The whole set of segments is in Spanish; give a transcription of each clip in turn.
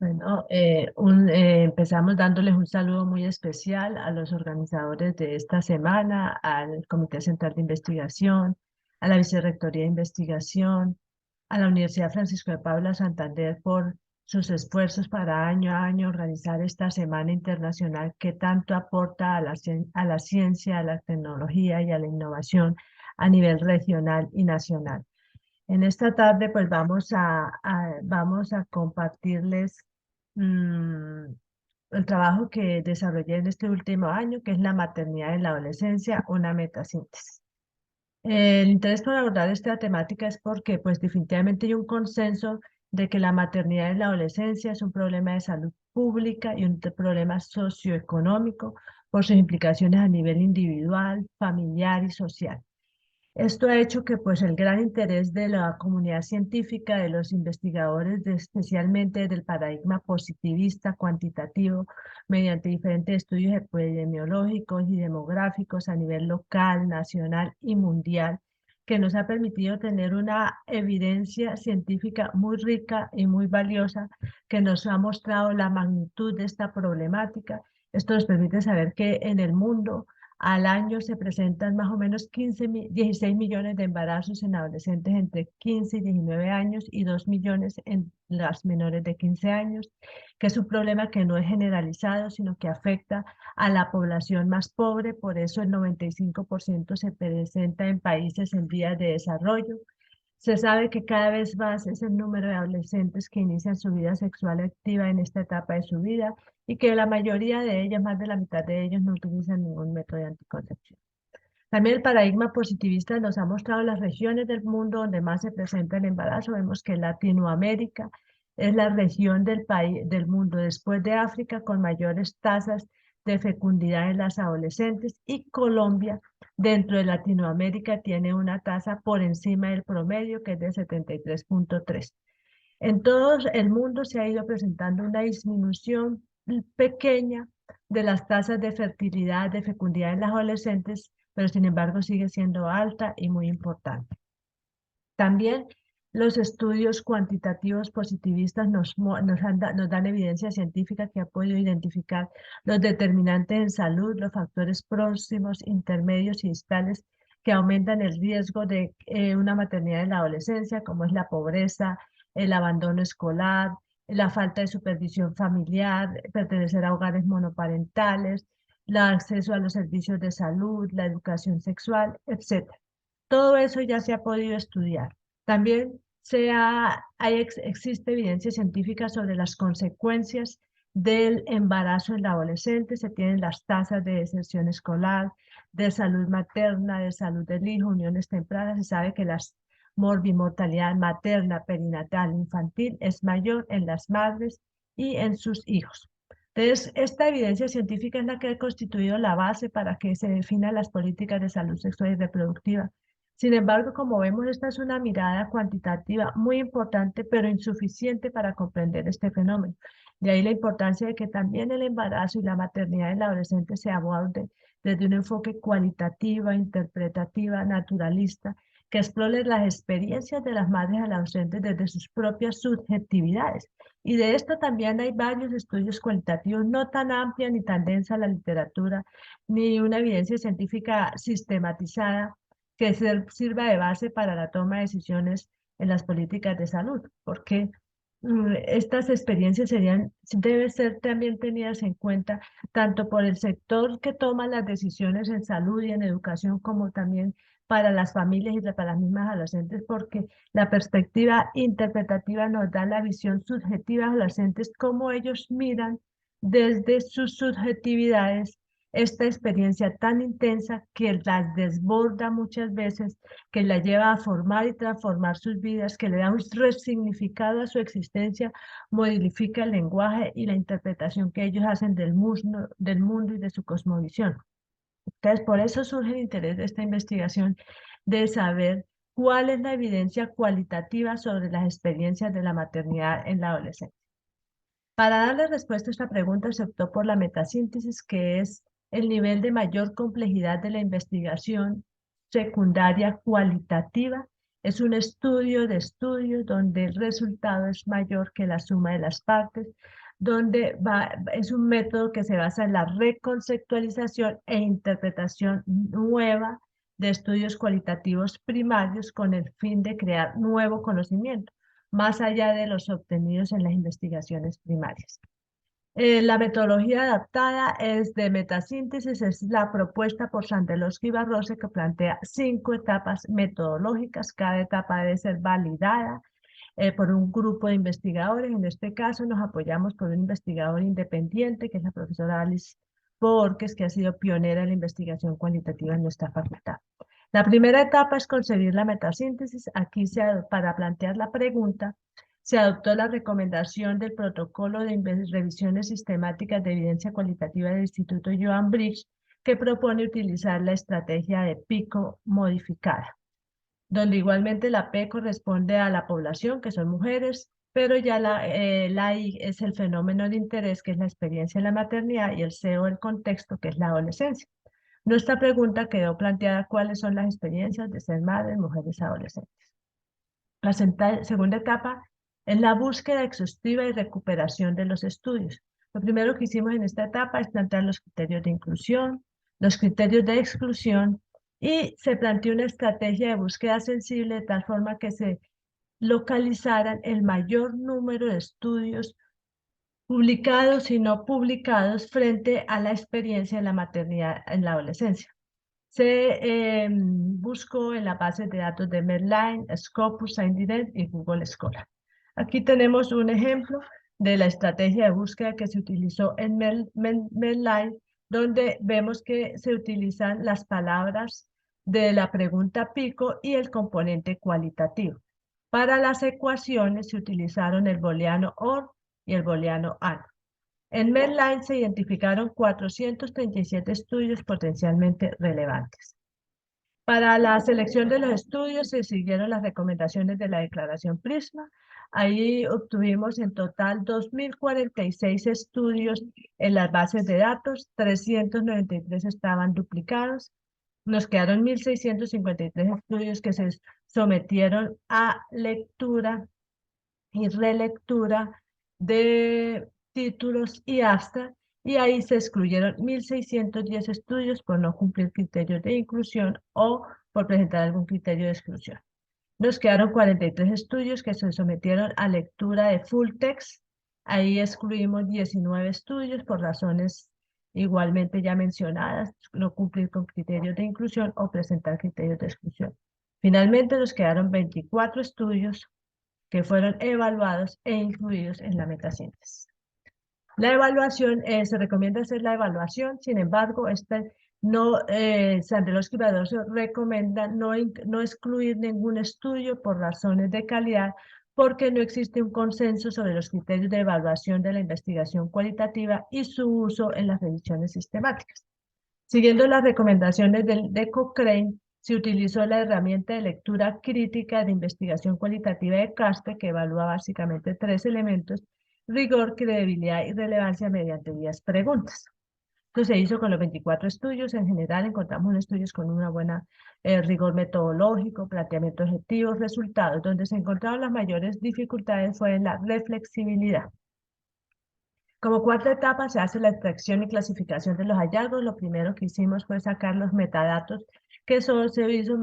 Bueno, empezamos dándoles un saludo muy especial a los organizadores de esta semana, al Comité Central de Investigación, a la Vicerrectoría de Investigación, a la Universidad Francisco de Paula Santander por sus esfuerzos para año a año organizar esta Semana Internacional que tanto aporta a a la ciencia, a la tecnología y a la innovación a nivel regional y nacional. En esta tarde, pues vamos a compartirles mm, el trabajo que desarrollé en este último año, que es la maternidad en la adolescencia, una metasíntesis. El interés por abordar esta temática es porque, pues, definitivamente hay un consenso de que la maternidad en la adolescencia es un problema de salud pública y un problema socioeconómico por sus implicaciones a nivel individual, familiar y social. Esto ha hecho que pues el gran interés de la comunidad científica, de los investigadores, especialmente del paradigma positivista cuantitativo, mediante diferentes estudios epidemiológicos y demográficos a nivel local, nacional y mundial, que nos ha permitido tener una evidencia científica muy rica y muy valiosa, que nos ha mostrado la magnitud de esta problemática. Esto nos permite saber que en el mundo al año se presentan más o menos 16 millones de embarazos en adolescentes entre 15 y 19 años y 2 millones en las menores de 15 años, que es un problema que no es generalizado, sino que afecta a la población más pobre. Por eso el 95% se presenta en países en vías de desarrollo. Se sabe que cada vez más es el número de adolescentes que inician su vida sexual activa en esta etapa de su vida y que la mayoría de ellos, más de la mitad de ellos, no utilizan ningún método de anticoncepción. También el paradigma positivista nos ha mostrado las regiones del mundo donde más se presenta el embarazo. Vemos que Latinoamérica es la región del país, del mundo después de África con mayores tasas de fecundidad en las adolescentes, y Colombia dentro de Latinoamérica tiene una tasa por encima del promedio, que es de 73,3. En todo el mundo se ha ido presentando una disminución pequeña de las tasas de fertilidad, de fecundidad en las adolescentes, pero sin embargo sigue siendo alta y muy importante. También los estudios cuantitativos positivistas nos dan evidencia científica que ha podido identificar los determinantes en salud, los factores próximos, intermedios y distales que aumentan el riesgo de una maternidad en la adolescencia, como es la pobreza, el abandono escolar, la falta de supervisión familiar, pertenecer a hogares monoparentales, el acceso a los servicios de salud, la educación sexual, etc. Todo eso ya se ha podido estudiar. También existe evidencia científica sobre las consecuencias del embarazo en la adolescente. Se tienen las tasas de deserción escolar, de salud materna, de salud del hijo, uniones tempranas. Se sabe que la morbimortalidad materna, perinatal, infantil es mayor en las madres y en sus hijos. Entonces, esta evidencia científica es la que ha constituido la base para que se definan las políticas de salud sexual y reproductiva. Sin embargo, como vemos, esta es una mirada cuantitativa muy importante, pero insuficiente para comprender este fenómeno. De ahí la importancia de que también el embarazo y la maternidad en la adolescente se aborde desde un enfoque cualitativo, interpretativa, naturalista, que explore las experiencias de las madres adolescentes desde sus propias subjetividades. Y de esto también hay varios estudios cualitativos, no tan amplia ni tan densa la literatura, ni una evidencia científica sistematizada que sirva de base para la toma de decisiones en las políticas de salud, porque estas experiencias deben ser también tenidas en cuenta tanto por el sector que toma las decisiones en salud y en educación, como también para las familias y para las mismas adolescentes, porque la perspectiva interpretativa nos da la visión subjetiva de adolescentes, cómo ellos miran desde sus subjetividades esta experiencia tan intensa que las desborda muchas veces, que la lleva a formar y transformar sus vidas, que le da un resignificado a su existencia, modifica el lenguaje y la interpretación que ellos hacen del mundo y de su cosmovisión. Entonces, por eso surge el interés de esta investigación, de saber cuál es la evidencia cualitativa sobre las experiencias de la maternidad en la adolescencia. Para darle respuesta a esta pregunta se optó por la metasíntesis, que es el nivel de mayor complejidad de la investigación secundaria cualitativa Es un estudio de estudios donde el resultado es mayor que la suma de las partes, es un método que se basa en la reconceptualización e interpretación nueva de estudios cualitativos primarios con el fin de crear nuevo conocimiento, más allá de los obtenidos en las investigaciones primarias. La metodología adaptada es de metasíntesis, es la propuesta por Sandelowski y Barrose, que plantea 5 etapas metodológicas. Cada etapa debe ser validada por un grupo de investigadores. En este caso nos apoyamos por un investigador independiente, que es la profesora Alice Borges, que ha sido pionera en la investigación cualitativa en nuestra facultad. La primera etapa es concebir la metasíntesis. Aquí para plantear la pregunta, se adoptó la recomendación del protocolo de revisiones sistemáticas de evidencia cualitativa del Instituto Joan Briggs, que propone utilizar la estrategia de pico modificada, donde igualmente la P corresponde a la población, que son mujeres, pero ya la I es el fenómeno de interés, que es la experiencia en la maternidad, y el C o el contexto, que es la adolescencia. Nuestra pregunta quedó planteada: ¿cuáles son las experiencias de ser madres, mujeres, adolescentes? La segunda etapa es la búsqueda exhaustiva y recuperación de los estudios. Lo primero que hicimos en esta etapa es plantear los criterios de inclusión, los criterios de exclusión, y se planteó una estrategia de búsqueda sensible de tal forma que se localizaran el mayor número de estudios publicados y no publicados frente a la experiencia de la maternidad en la adolescencia. Se buscó en la base de datos de Medline, Scopus, ScienceDirect y Google Scholar. Aquí tenemos un ejemplo de la estrategia de búsqueda que se utilizó en Medline, donde vemos que se utilizan las palabras de la pregunta pico y el componente cualitativo. Para las ecuaciones se utilizaron el booleano OR y el booleano AND. En Medline se identificaron 437 estudios potencialmente relevantes. Para la selección de los estudios se siguieron las recomendaciones de la declaración Prisma. Ahí obtuvimos en total 2.046 estudios en las bases de datos, 393 estaban duplicados. Nos quedaron 1.653 estudios que se sometieron a lectura y relectura de títulos y abstracts, y ahí se excluyeron 1.610 estudios por no cumplir criterios de inclusión o por presentar algún criterio de exclusión. Nos quedaron 43 estudios que se sometieron a lectura de full text. Ahí excluimos 19 estudios por razones igualmente ya mencionadas: no cumplir con criterios de inclusión o presentar criterios de exclusión. Finalmente nos quedaron 24 estudios que fueron evaluados e incluidos en la metasíntesis. La evaluación, se recomienda hacer la evaluación, sin embargo, Sandelowski y Barrose recomienda no excluir ningún estudio por razones de calidad, porque no existe un consenso sobre los criterios de evaluación de la investigación cualitativa y su uso en las revisiones sistemáticas. Siguiendo las recomendaciones de Cochrane, se utilizó la herramienta de lectura crítica de investigación cualitativa de CASPE, que evalúa básicamente 3 elementos: rigor, credibilidad y relevancia, mediante 10 preguntas. Esto se hizo con los 24 estudios. En general encontramos estudios con una buena rigor metodológico, planteamiento objetivo, resultados. Donde se encontraron las mayores dificultades fue en la reflexibilidad. Como cuarta etapa se hace la extracción y clasificación de los hallazgos. Lo primero que hicimos fue sacar los metadatos, que eso se hizo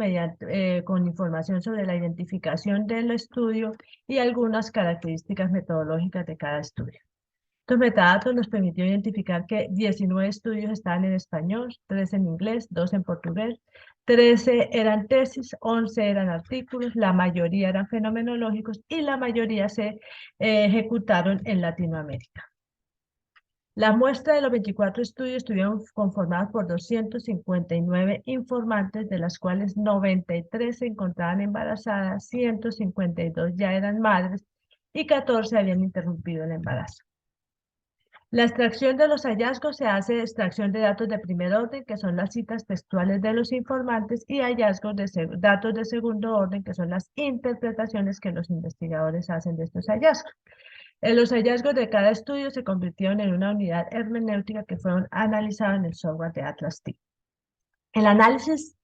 con información sobre la identificación del estudio y algunas características metodológicas de cada estudio. Estos metadatos nos permitió identificar que 19 estudios estaban en español, 3 en inglés, 2 en portugués, 13 eran tesis, 11 eran artículos, la mayoría eran fenomenológicos y la mayoría se ejecutaron en Latinoamérica. La muestra de los 24 estudios estuvieron conformadas por 259 informantes, de las cuales 93 se encontraban embarazadas, 152 ya eran madres y 14 habían interrumpido el embarazo. La extracción de los hallazgos se hace de extracción de datos de primer orden, que son las citas textuales de los informantes, y hallazgos de datos de segundo orden, que son las interpretaciones que los investigadores hacen de estos hallazgos. Los hallazgos de cada estudio se convirtieron en una unidad hermenéutica que fueron analizados en el software de Atlas TI. El análisis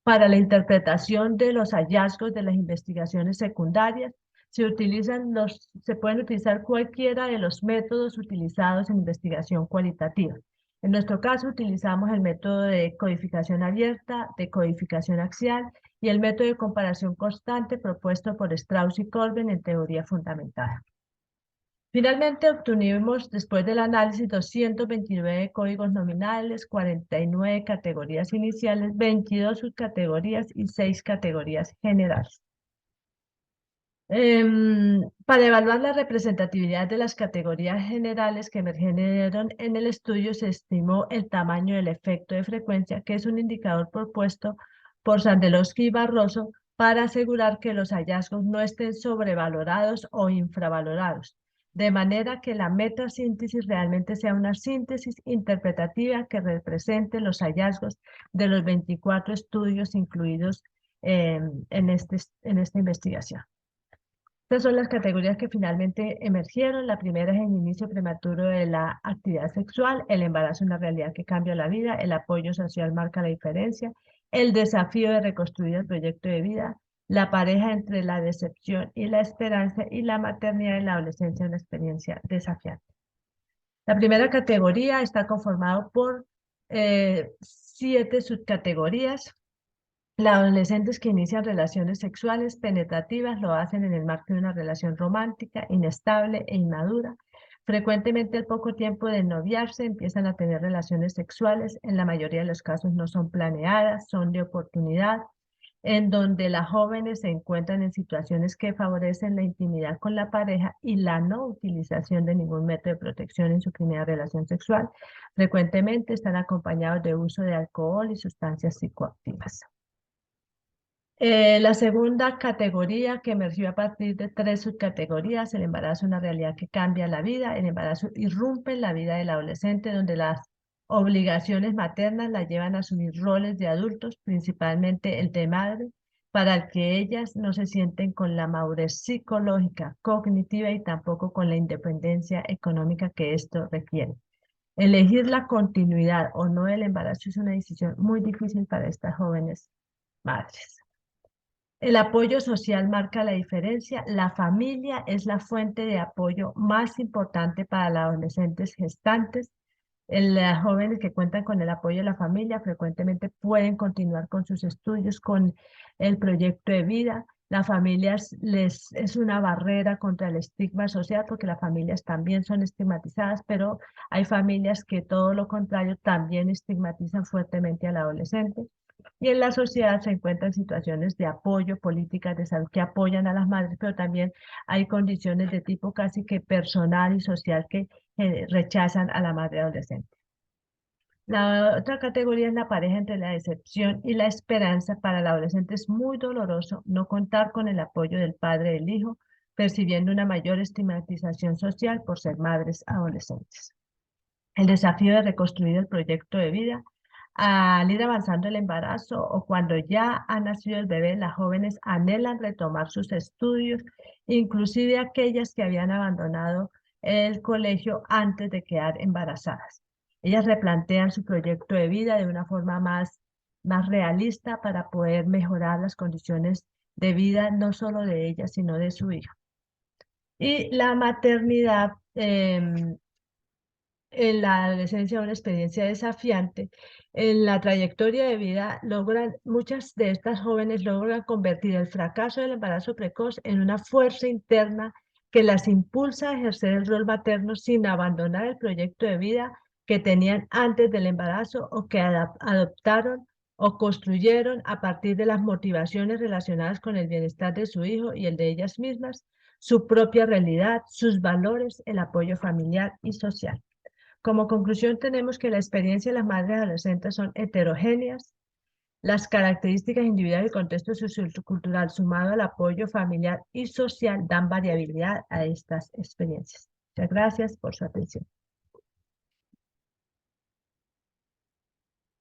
Para la interpretación de los hallazgos de las investigaciones secundarias, se pueden utilizar cualquiera de los métodos utilizados en investigación cualitativa. En nuestro caso, utilizamos el método de codificación abierta, de codificación axial y el método de comparación constante propuesto por Strauss y Colben en teoría fundamental. Finalmente obtuvimos, después del análisis, 229 códigos nominales, 49 categorías iniciales, 22 subcategorías y 6 categorías generales. Para evaluar la representatividad de las categorías generales que emergieron en el estudio, se estimó el tamaño del efecto de frecuencia, que es un indicador propuesto por Sandelowski y Barroso para asegurar que los hallazgos no estén sobrevalorados o infravalorados, de manera que la metasíntesis realmente sea una síntesis interpretativa que represente los hallazgos de los 24 estudios incluidos en esta investigación. Estas son las categorías que finalmente emergieron. La primera es el inicio prematuro de la actividad sexual, el embarazo es una realidad que cambia la vida, el apoyo social marca la diferencia, el desafío de reconstruir el proyecto de vida, la pareja entre la decepción y la esperanza y la maternidad en la adolescencia, una experiencia desafiante. La primera categoría está conformada por 7 subcategorías. Las adolescentes que inician relaciones sexuales penetrativas lo hacen en el marco de una relación romántica, inestable e inmadura. Frecuentemente al poco tiempo de noviarse empiezan a tener relaciones sexuales. En la mayoría de los casos no son planeadas, son de oportunidad, en donde las jóvenes se encuentran en situaciones que favorecen la intimidad con la pareja y la no utilización de ningún método de protección en su primera relación sexual. Frecuentemente están acompañados de uso de alcohol y sustancias psicoactivas. La segunda categoría que emergió a partir de 3 subcategorías, el embarazo es una realidad que cambia la vida. El embarazo irrumpe en la vida del adolescente, donde las obligaciones maternas la llevan a asumir roles de adultos, principalmente el de madre, para el que ellas no se sienten con la madurez psicológica, cognitiva y tampoco con la independencia económica que esto requiere. Elegir la continuidad o no del embarazo es una decisión muy difícil para estas jóvenes madres. El apoyo social marca la diferencia. La familia es la fuente de apoyo más importante para las adolescentes gestantes. Las jóvenes que cuentan con el apoyo de la familia frecuentemente pueden continuar con sus estudios, con el proyecto de vida. La familia es una barrera contra el estigma social porque las familias también son estigmatizadas, pero hay familias que todo lo contrario también estigmatizan fuertemente al adolescente. Y en la sociedad se encuentran situaciones de apoyo, políticas de salud que apoyan a las madres, pero también hay condiciones de tipo casi que personal y social que rechazan a la madre adolescente. La otra categoría es la pareja entre la decepción y la esperanza. Para el adolescente es muy doloroso no contar con el apoyo del padre del hijo, percibiendo una mayor estigmatización social por ser madres adolescentes. El desafío de reconstruir el proyecto de vida. Al ir avanzando el embarazo o cuando ya ha nacido el bebé, las jóvenes anhelan retomar sus estudios, inclusive aquellas que habían abandonado el colegio antes de quedar embarazadas. Ellas replantean su proyecto de vida de una forma más realista para poder mejorar las condiciones de vida, no solo de ellas, sino de su hijo. Y la maternidad en la adolescencia una experiencia desafiante. En la trayectoria de vida muchas de estas jóvenes logran convertir el fracaso del embarazo precoz en una fuerza interna que las impulsa a ejercer el rol materno sin abandonar el proyecto de vida que tenían antes del embarazo o que adoptaron o construyeron a partir de las motivaciones relacionadas con el bienestar de su hijo y el de ellas mismas, su propia realidad, sus valores, el apoyo familiar y social. Como conclusión, tenemos que la experiencia de las madres adolescentes son heterogéneas. Las características individuales y contexto sociocultural sumado al apoyo familiar y social dan variabilidad a estas experiencias. Muchas gracias por su atención.